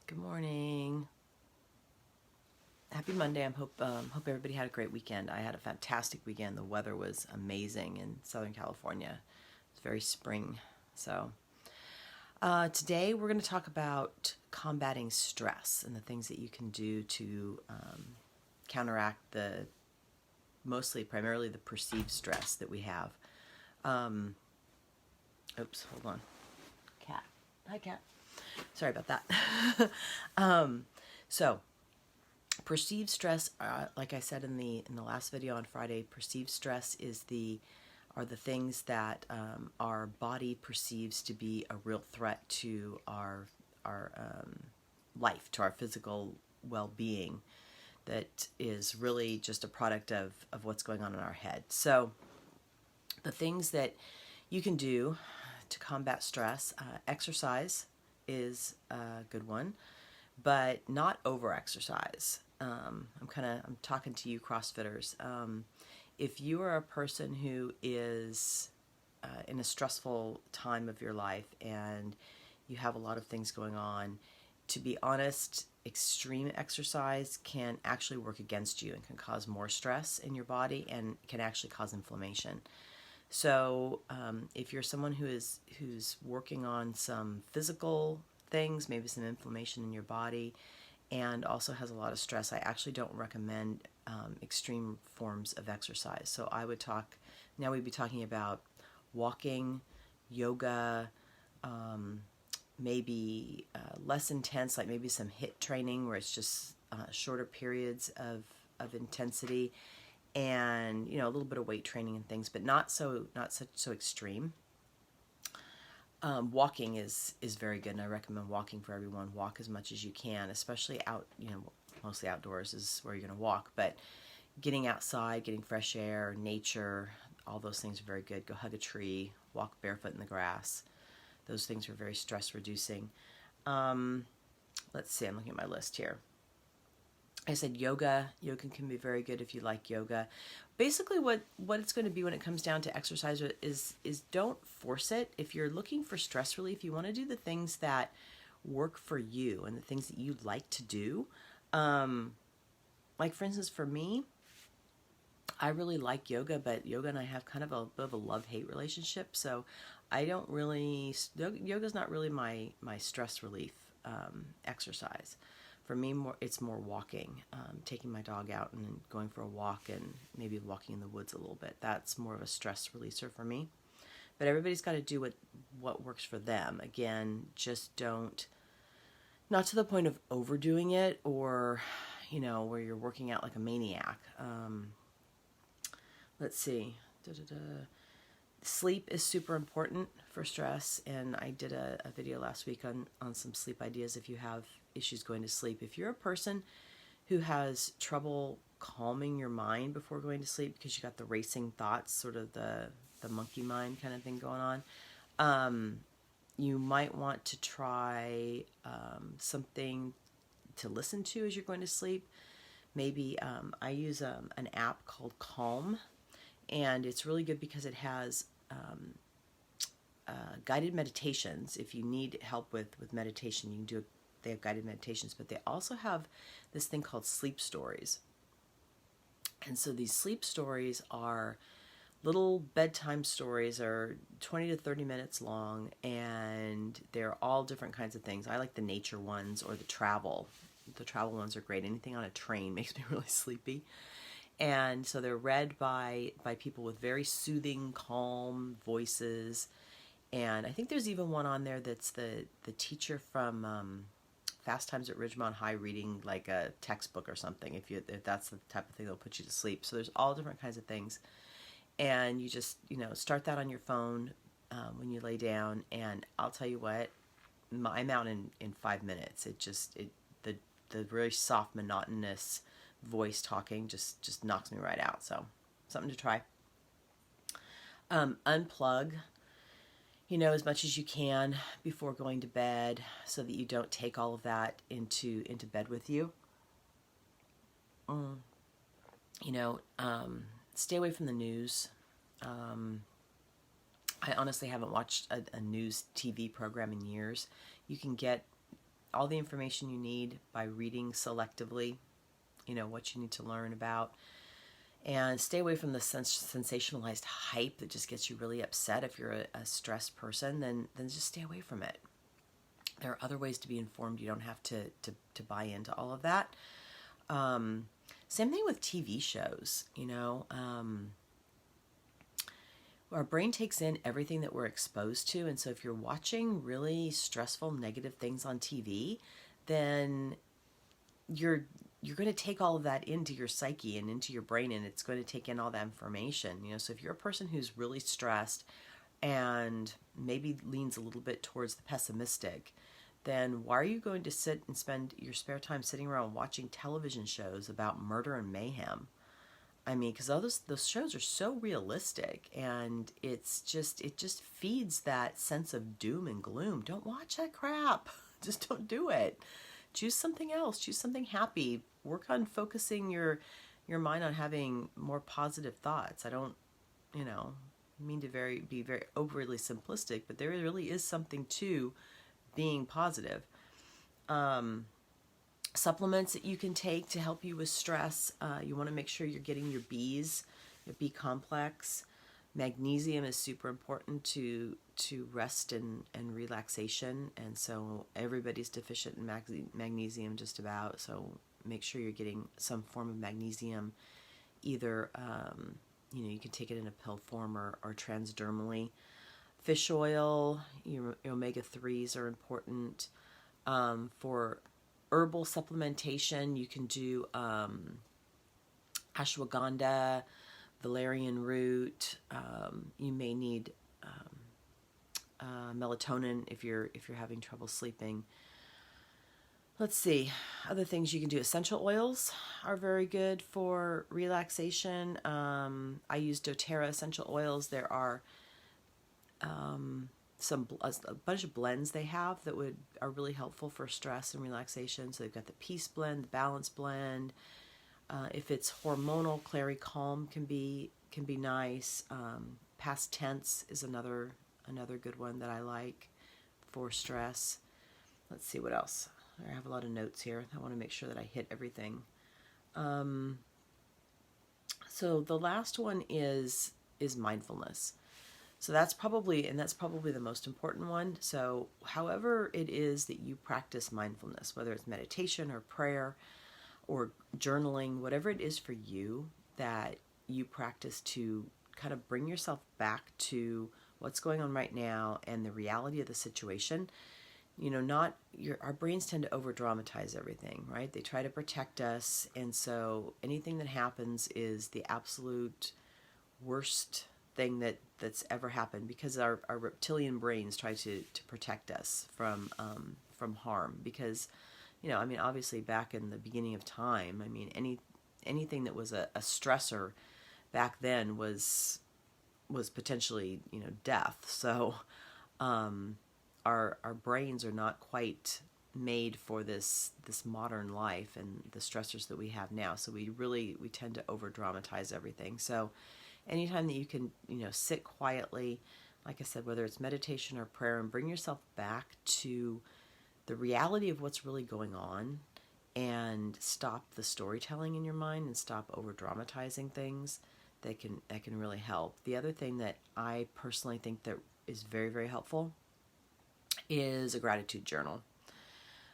Good morning. Happy Monday. Hope everybody had a great weekend. I had a fantastic weekend. The weather was amazing in Southern California. It's very spring. So today we're going to talk about combating stress and the things that you can do to counteract the primarily the perceived stress that we have. Oops, hold on. Cat. Hi, cat. Sorry about that. So perceived stress, like I said in the last video on Friday, perceived stress are the things that our body perceives to be a real threat to our life, to our physical well-being. That is really just a product of what's going on in our head. So the things that you can do to combat stress, exercise is a good one, but not over-exercise. I'm talking to you CrossFitters. If you are a person who is in a stressful time of your life and you have a lot of things going on, to be honest, extreme exercise can actually work against you and can cause more stress in your body and can actually cause inflammation. So if you're someone who's working on some physical things, maybe some inflammation in your body, and also has a lot of stress, I actually don't recommend extreme forms of exercise. So we'd be talking about walking, yoga, maybe less intense, like maybe some HIIT training where it's just shorter periods of intensity, and a little bit of weight training and things, but not so extreme. Walking is very good, and I recommend walking for everyone. Walk as much as you can, especially out, mostly outdoors is where you're going to walk, but getting outside, getting fresh air, nature, all those things are very good. Go hug a tree, walk barefoot in the grass. Those things are very stress reducing. Let's see, I'm looking at my list here. I said yoga. Yoga can be very good if you like yoga. Basically what it's going to be when it comes down to exercise is don't force it. If you're looking for stress relief, you want to do the things that work for you and the things that you like to do. Like for instance, for me, I really like yoga, but yoga and I have kind of a bit of a love-hate relationship. So yoga's not really my stress relief exercise. For me, it's more walking, taking my dog out and going for a walk and maybe walking in the woods a little bit. That's more of a stress releaser for me. But everybody's got to do what works for them. Again, just not to the point of overdoing it or, where you're working out like a maniac. Let's see. Sleep is super important for stress, and I did a video last week on some sleep ideas if you have issues going to sleep. If you're a person who has trouble calming your mind before going to sleep because you got the racing thoughts, sort of the monkey mind kind of thing going on, you might want to try something to listen to as you're going to sleep. Maybe I use an app called Calm, and it's really good because it has guided meditations. If you need help with meditation, you can do it. They have guided meditations, but they also have this thing called sleep stories. And so these sleep stories are little bedtime stories, are 20 to 30 minutes long, and they're all different kinds of things. I like the nature ones or the travel. The travel ones are great. Anything on a train makes me really sleepy. And so they're read by people with very soothing, calm voices. And I think there's even one on there that's the teacher from Fast Times at Ridgemont High reading like a textbook or something. If that's the type of thing that'll put you to sleep. So there's all different kinds of things. And you just, start that on your phone when you lay down. And I'll tell you what, I'm out in 5 minutes. The really soft, monotonous voice talking just knocks me right out. So something to try. Unplug, as much as you can before going to bed so that you don't take all of that into bed with you. Stay away from the news. I honestly haven't watched a news TV program in years. You can get all the information you need by reading selectively, what you need to learn about. And stay away from the sensationalized hype that just gets you really upset. If you're a stressed person, then just stay away from it. There are other ways to be informed. You don't have to buy into all of that. Same thing with TV shows, our brain takes in everything that we're exposed to. And so if you're watching really stressful, negative things on TV, then you're going to take all of that into your psyche and into your brain, and it's going to take in all that information. So if you're a person who's really stressed and maybe leans a little bit towards the pessimistic, then why are you going to sit and spend your spare time sitting around watching television shows about murder and mayhem? I mean, because those shows are so realistic, and it just feeds that sense of doom and gloom. Don't watch that crap. Just don't do it. Choose something else. Choose something happy. Work on focusing your mind on having more positive thoughts. I don't, mean to be very overly simplistic, but there really is something to being positive. Supplements that you can take to help you with stress. You want to make sure you're getting your Bs, your B complex. Magnesium is super important to rest and relaxation, and so everybody's deficient in magnesium just about. So make sure you're getting some form of magnesium. Either you can take it in a pill form or transdermally. Fish oil, your omega-3s are important. For herbal supplementation, you can do ashwagandha, valerian root. You may need melatonin if you're having trouble sleeping. Let's see, other things you can do. Essential oils are very good for relaxation. I use doTERRA essential oils. There are a bunch of blends they have that are really helpful for stress and relaxation. So they've got the Peace Blend, the Balance Blend. If it's hormonal, Clary Calm can be nice. Past Tense is another good one that I like for stress. Let's see what else. I have a lot of notes here. I want to make sure that I hit everything. So the last one is mindfulness. So that's probably the most important one. So however it is that you practice mindfulness, whether it's meditation or prayer or journaling, whatever it is for you that you practice to kind of bring yourself back to what's going on right now and the reality of the situation. Our brains tend to over dramatize everything, right? They try to protect us, and so anything that happens is the absolute worst thing that's ever happened, because our reptilian brains try to protect us from harm. Because obviously back in the beginning of time, anything that was a stressor back then was potentially death. So our brains are not quite made for this modern life and the stressors that we have now. So we tend to over dramatize everything. So anytime that you can, sit quietly, like I said, whether it's meditation or prayer, and bring yourself back to the reality of what's really going on, and stop the storytelling in your mind and stop over dramatizing things, that can really help. The other thing that I personally think that is very, very helpful is a gratitude journal.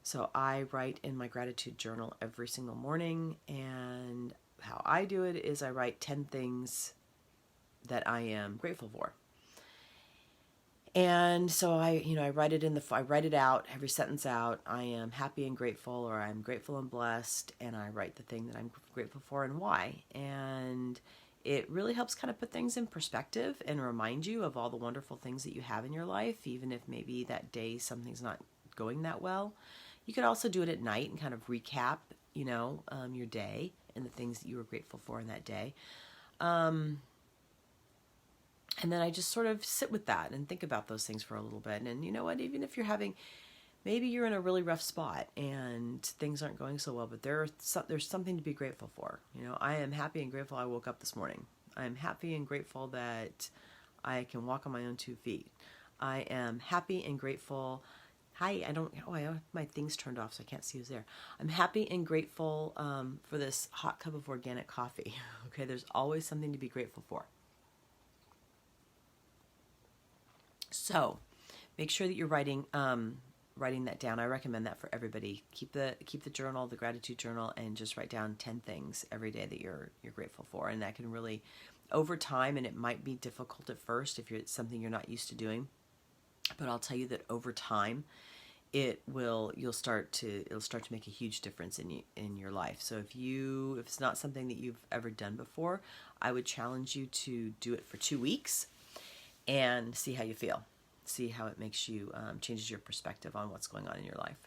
So I write in my gratitude journal every single morning, and how I do it is I write 10 things that I am grateful for. And so I write it out, every sentence out. I am happy and grateful, or I'm grateful and blessed, and I write the thing that I'm grateful for and why. And it really helps kind of put things in perspective and remind you of all the wonderful things that you have in your life, even if maybe that day something's not going that well. You could also do it at night and kind of recap, your day and the things that you were grateful for in that day. And then I just sort of sit with that and think about those things for a little bit. And you know what, even if maybe you're in a really rough spot and things aren't going so well, but there's something to be grateful for. I am happy and grateful I woke up this morning. I am happy and grateful that I can walk on my own 2 feet. I am happy and grateful Hi, I have my things turned off so I can't see who's there. I'm happy and grateful for this hot cup of organic coffee. Okay, there's always something to be grateful for. So, make sure that you're writing that down. I recommend that for everybody. Keep the journal, the gratitude journal, and just write down 10 things every day that you're grateful for, and that can really, over time, and it might be difficult at first if it's something you're not used to doing, but I'll tell you that over time, it'll start to make a huge difference in your life. So if it's not something that you've ever done before, I would challenge you to do it for 2 weeks and see how you feel. See how it makes you, changes your perspective on what's going on in your life.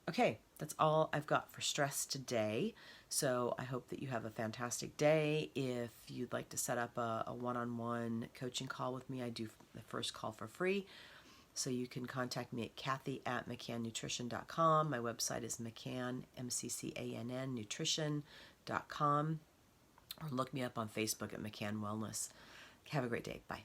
Okay, that's all I've got for stress today. So I hope that you have a fantastic day. If you'd like to set up a one-on-one coaching call with me, I do the first call for free. So you can contact me at Kathy@McCannNutrition.com. My website is McCann, MCCANN, nutrition.com. Or look me up on Facebook at McCann Wellness. Have a great day. Bye.